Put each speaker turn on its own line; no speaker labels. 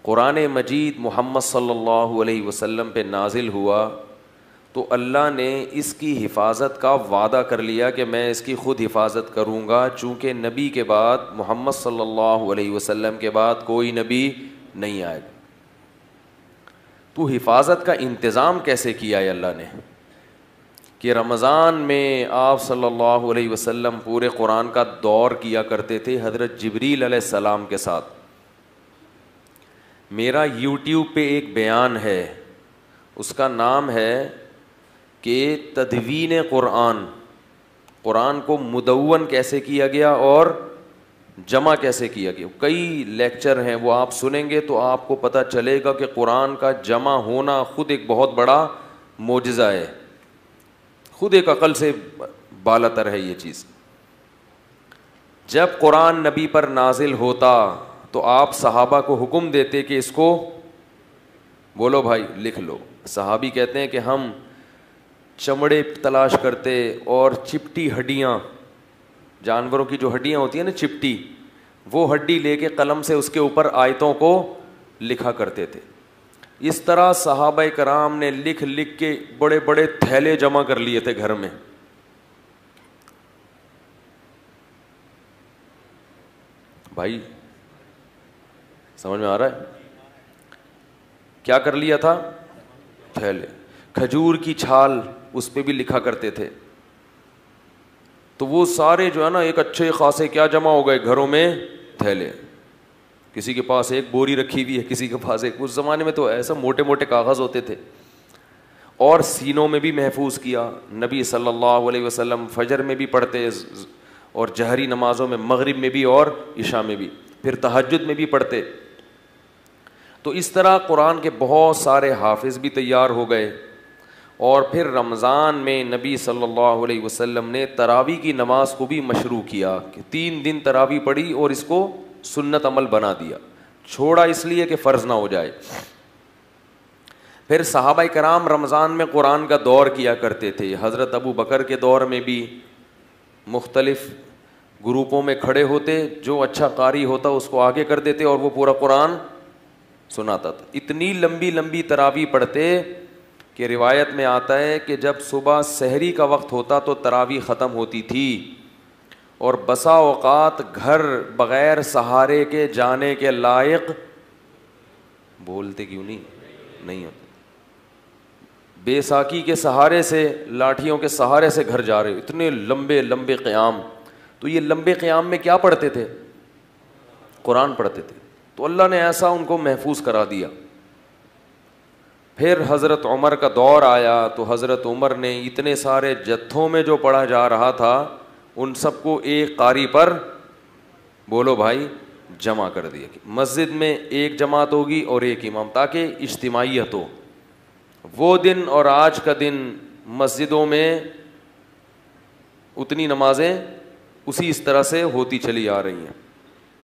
قرآن مجید محمد صلی اللہ علیہ وسلم پہ نازل ہوا تو اللہ نے اس کی حفاظت کا وعدہ کر لیا کہ میں اس کی خود حفاظت کروں گا، چونکہ نبی کے بعد محمد صلی اللہ علیہ وسلم کے بعد کوئی نبی نہیں آئے گا۔ تو حفاظت کا انتظام کیسے کیا ہے اللہ نے کہ رمضان میں آپ صلی اللہ علیہ وسلم پورے قرآن کا دور کیا کرتے تھے حضرت جبریل علیہ السلام کے ساتھ۔ میرا یوٹیوب پہ ایک بیان ہے، اس کا نام ہے کہ تدوین قرآن، قرآن کو مدون کیسے کیا گیا اور جمع کیسے کیا گیا۔ کئی لیکچر ہیں، وہ آپ سنیں گے تو آپ کو پتہ چلے گا کہ قرآن کا جمع ہونا خود ایک بہت بڑا معجزہ ہے، خود ایک عقل سے بالاتر ہے یہ چیز۔ جب قرآن نبی پر نازل ہوتا تو آپ صحابہ کو حکم دیتے کہ اس کو بولو بھائی لکھ لو۔ صحابی کہتے ہیں کہ ہم چمڑے تلاش کرتے اور چپٹی ہڈیاں، جانوروں کی جو ہڈیاں ہوتی ہیں نا چپٹی، وہ ہڈی لے کے قلم سے اس کے اوپر آیتوں کو لکھا کرتے تھے۔ اس طرح صحابہ کرام نے لکھ لکھ کے بڑے بڑے تھیلے جمع کر لیے تھے گھر میں۔ بھائی سمجھ میں آ رہا ہے؟ کیا کر لیا تھا؟ تھیلے، کھجور کی چھال اس پہ بھی لکھا کرتے تھے۔ تو وہ سارے جو ہے نا ایک اچھے خاصے کیا جمع ہو گئے گھروں میں تھیلے، کسی کے پاس ایک بوری رکھی ہوئی ہے، کسی کے پاس ایک۔ اس زمانے میں تو ایسا موٹے موٹے کاغذ ہوتے تھے، اور سینوں میں بھی محفوظ کیا۔ نبی صلی اللہ علیہ وسلم فجر میں بھی پڑھتے اور جہری نمازوں میں، مغرب میں بھی اور عشاء میں بھی، پھر تہجد میں بھی پڑھتے۔ تو اس طرح قرآن کے بہت سارے حافظ بھی تیار ہو گئے۔ اور پھر رمضان میں نبی صلی اللہ علیہ وسلم نے تراویح کی نماز کو بھی مشروع کیا کہ 3 دن تراویح پڑھی اور اس کو سنت عمل بنا دیا، چھوڑا اس لیے کہ فرض نہ ہو جائے۔ پھر صحابہ کرام رمضان میں قرآن کا دور کیا کرتے تھے۔ حضرت ابو بکر کے دور میں بھی مختلف گروپوں میں کھڑے ہوتے، جو اچھا قاری ہوتا اس کو آگے کر دیتے اور وہ پورا قرآن سناتا تھا۔ اتنی لمبی لمبی تراویح پڑھتے کہ روایت میں آتا ہے کہ جب صبح سحری کا وقت ہوتا تو تراویح ختم ہوتی تھی، اور بسا اوقات گھر بغیر سہارے کے جانے کے لائق، بولتے کیوں نہیں ہوتے، بے ساکی کے سہارے سے، لاٹھیوں کے سہارے سے گھر جا رہے، اتنے لمبے لمبے قیام۔ تو یہ لمبے قیام میں کیا پڑھتے تھے؟ قرآن پڑھتے تھے۔ تو اللہ نے ایسا ان کو محفوظ کرا دیا۔ پھر حضرت عمر کا دور آیا تو حضرت عمر نے اتنے سارے جتھوں میں جو پڑھا جا رہا تھا ان سب کو ایک قاری پر بولو بھائی جمع کر دیا کہ مسجد میں ایک جماعت ہوگی اور ایک امام، تاکہ اجتماعیت ہو۔ وہ دن اور آج کا دن مسجدوں میں اتنی نمازیں اسی اس طرح سے ہوتی چلی آ رہی ہیں۔